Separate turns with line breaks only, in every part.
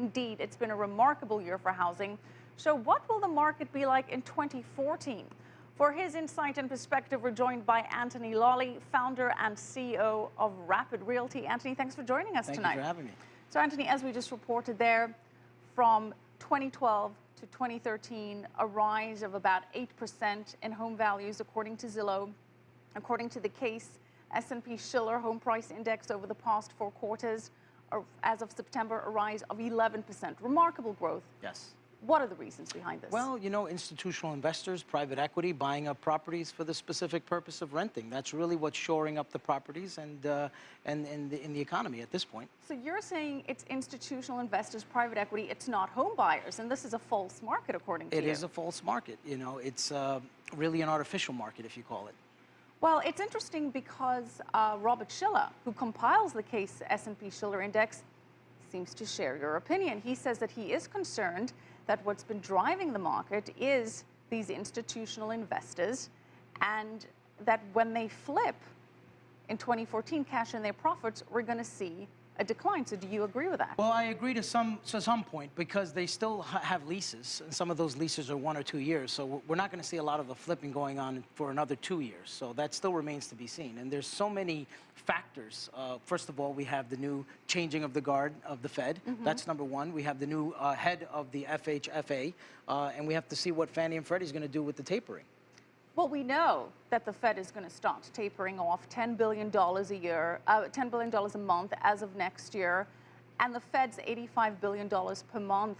Indeed, it's been a remarkable year for housing. So what will the market be like in 2014? For his insight and perspective, we're joined by Anthony Lolli, founder and CEO of Rapid Realty. Anthony, thanks for joining us tonight.
Thank you for having me.
So Anthony, as we just reported there, from 2012 to 2013, a rise of about 8% in home values, according to Zillow. According to the case S&P Schiller Home Price Index over the past 4 quarters, as of September, a rise of 11%. Remarkable growth.
Yes.
What are the reasons behind this?
Well, you know, institutional investors, private equity, buying up properties for the specific purpose of renting. That's really what's shoring up the properties and in the economy at this point.
So you're saying it's institutional investors, private equity, it's not home buyers, and this is a false market, according to you.
It is a false market. You know, it's really an artificial market, if you call it.
Well, it's interesting because Robert Schiller, who compiles the case S&P Schiller Index, seems to share your opinion. He says that he is concerned that what's been driving the market is these institutional investors, and that when they flip in 2014, cash in their profits, we're going to see a decline. So do you agree with that?
Well, I agree to some point, because they still have leases, and some of those leases are 1 or 2 years. So we're not going to see a lot of the flipping going on for another 2 years. So that still remains to be seen. And there's so many factors. First of all, we have the new changing of the guard of the Fed. That's number one. We have the new head of the FHFA, and we have to see what Fannie and Freddie is going to do with the tapering.
Well, we know that the Fed is going to start tapering off $10 billion a year, $10 billion a month as of next year. And the Fed's $85 billion per month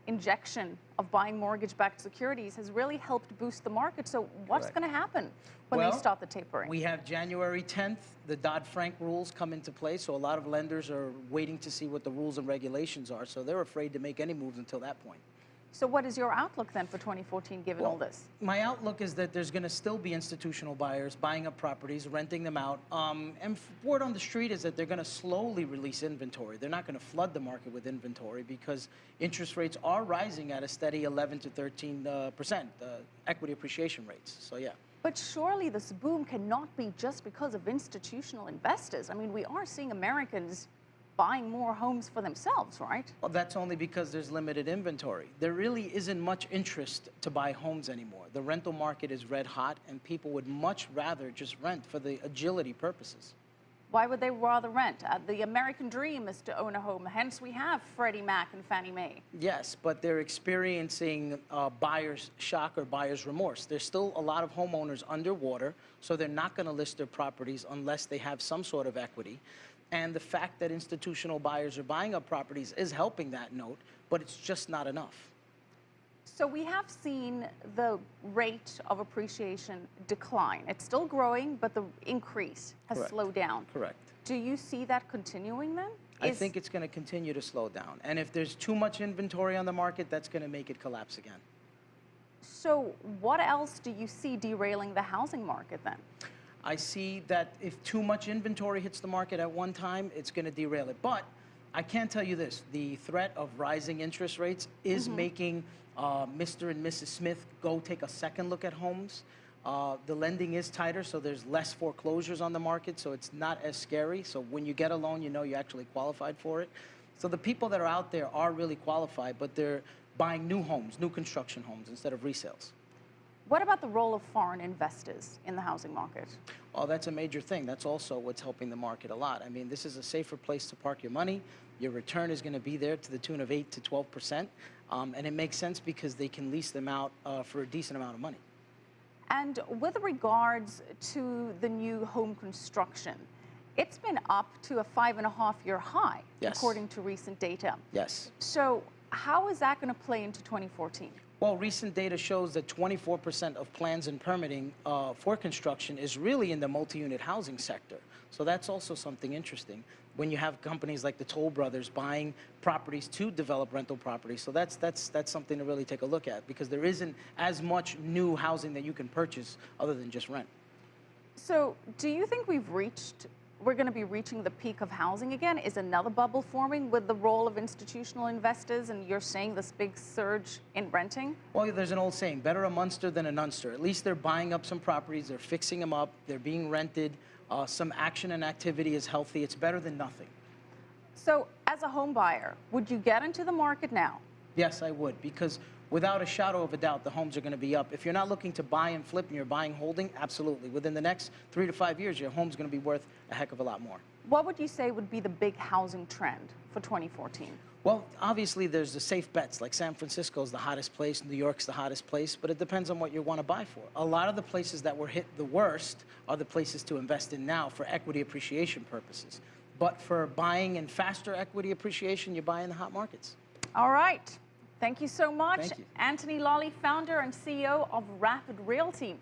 injection of buying mortgage-backed securities has really helped boost the market. So what's going to happen when they start the tapering?
We have January 10th, the Dodd-Frank rules come into play. So a lot of lenders are waiting to see what the rules and regulations are. So they're afraid to make any moves until that point.
So what is your outlook then for 2014, given all this?
My outlook is that there's going to still be institutional buyers buying up properties, renting them out. And word on the street is that they're going to slowly release inventory. They're not going to flood the market with inventory because interest rates are rising at a steady 11 to 13% equity appreciation rates. So, yeah.
But surely this boom cannot be just because of institutional investors. I mean, we are seeing Americans buying more homes for themselves, right?
Well, that's only because there's limited inventory. There really isn't much interest to buy homes anymore. The rental market is red hot, and people would much rather just rent for the agility purposes.
Why would they rather rent? The American dream is to own a home. Hence, we have Freddie Mac and Fannie Mae.
Yes, but they're experiencing buyer's shock or buyer's remorse. There's still a lot of homeowners underwater, so they're not going to list their properties unless they have some sort of equity. And the fact that institutional buyers are buying up properties is helping that note, but it's just not enough.
So we have seen the rate of appreciation decline. It's still growing, but the increase has slowed down.
Correct.
Do you see that continuing then?
I think it's going to continue to slow down. And if there's too much inventory on the market, that's going to make it collapse again.
So what else do you see derailing the housing market then?
I see that if too much inventory hits the market at one time, it's going to derail it. But I can tell you this, the threat of rising interest rates is making Mr. and Mrs. Smith go take a second look at homes. The lending is tighter, so there's less foreclosures on the market, so it's not as scary. So when you get a loan, you know you're actually qualified for it. So the people that are out there are really qualified, but they're buying new homes, new construction homes, instead of resales.
What about the role of foreign investors in the housing market?
Oh, that's a major thing. That's also what's helping the market a lot. I mean, this is a safer place to park your money. Your return is going to be there to the tune of 8 to 12%. And it makes sense because they can lease them out for a decent amount of money.
And with regards to the new home construction, it's been up to a 5.5-year high, according to recent data.
Yes.
So how is that going to play into 2014?
Well, recent data shows that 24% of plans and permitting for construction is really in the multi-unit housing sector. So that's also something interesting when you have companies like the Toll Brothers buying properties to develop rental properties. So that's something to really take a look at, because there isn't as much new housing that you can purchase other than just rent.
So do you think we're going to be reaching the peak of housing again? Is another bubble forming with the role of institutional investors, and you're saying this big surge in renting?
Well, there's an old saying, better a Munster than a Nunster. At least they're buying up some properties, they're fixing them up, they're being rented, some action and activity is healthy. It's better than nothing.
So as a home buyer, would you get into the market now?
Yes, I would, because without a shadow of a doubt, the homes are going to be up. If you're not looking to buy and flip and you're buying holding, absolutely. Within the next 3 to 5 years, your home's going to be worth a heck of a lot more.
What would you say would be the big housing trend for 2014?
Well, obviously, there's the safe bets, like San Francisco is the hottest place, New York's the hottest place, but it depends on what you want to buy for. A lot of the places that were hit the worst are the places to invest in now for equity appreciation purposes. But for buying and faster equity appreciation, you buy in the hot markets.
All right. Thank you so much.
Thank you.
Anthony Lolli, founder and CEO of Rapid Realty.